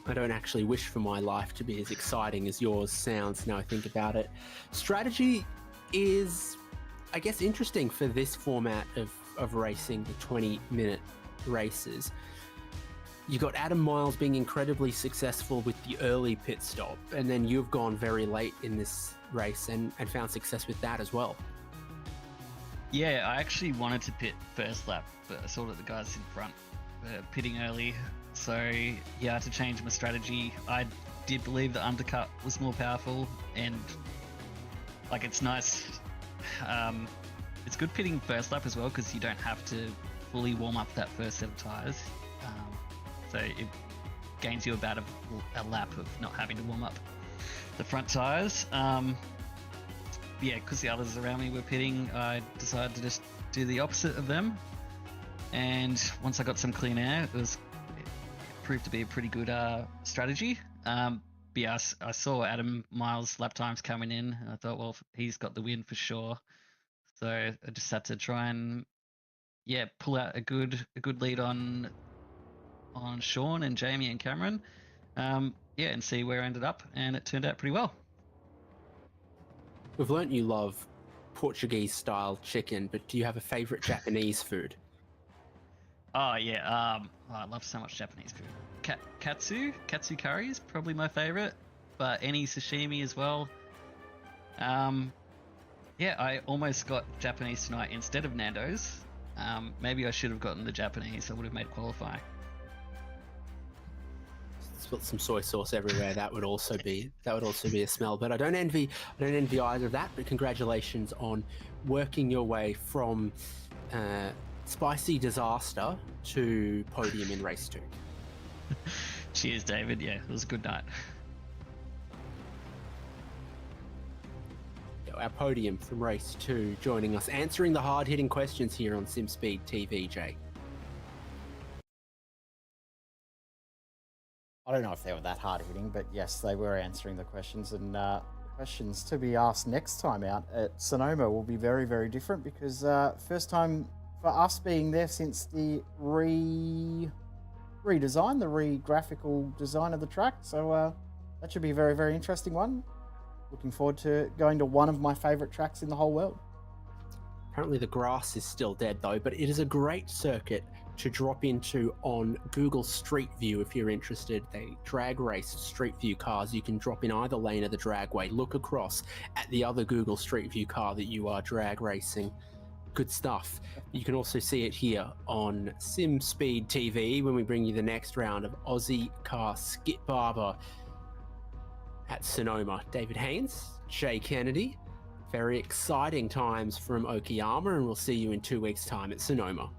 I don't actually wish for my life to be as exciting as yours sounds now I think about it. Strategy is, I guess, interesting for this format of racing, the 20-minute races. You got Adam Miles being incredibly successful with the early pit stop, and then you've gone very late in this race and found success with that as well. Yeah, I actually wanted to pit first lap, but I saw that the guys in front were pitting early, so yeah, I had to change my strategy. I did believe the undercut was more powerful, and like it's nice. It's good pitting first lap as well because you don't have to fully warm up that first set of tires. So it gains you about a lap of not having to warm up the front tires. Yeah, because the others around me were pitting, I decided to just do the opposite of them. And once I got some clean air, it proved to be a pretty good strategy. But yeah, I saw Adam Miles' lap times coming in, and I thought, well, he's got the win for sure. So I just had to try and pull out a good lead on Sean and Jamie and Cameron. And see where I ended up, and it turned out pretty well. We've learnt you love Portuguese-style chicken, but do you have a favourite Japanese food? Oh yeah, I love so much Japanese food. Katsu curry is probably my favorite, but any sashimi as well. I almost got Japanese tonight instead of Nando's. Maybe I should have gotten the Japanese. I would have made qualifying. Spilt some soy sauce everywhere. That would also be a smell. But I don't envy either of that. But congratulations on working your way from spicy disaster to podium in race 2. Cheers, David. Yeah, it was a good night. Our podium from race 2 joining us, answering the hard-hitting questions here on SimSpeed TV, Jay. I don't know if they were that hard-hitting, but yes, they were answering the questions. And the questions to be asked next time out at Sonoma will be very, very different because first time for us being there since the redesign, the re-graphical design of the track. So that should be a very, very interesting one. Looking forward to going to one of my favourite tracks in the whole world. Apparently the grass is still dead though, but it is a great circuit to drop into on Google Street View if you're interested. They drag race Street View cars. You can drop in either lane of the dragway, look across at the other Google Street View car that you are drag racing. Good stuff. You can also see it here on SimSpeed TV when we bring you the next round of Ozicar Skip Barber at Sonoma. David Haynes, Jay Kennedy. Very exciting times from Okayama, and we'll see you in 2 weeks' time at Sonoma.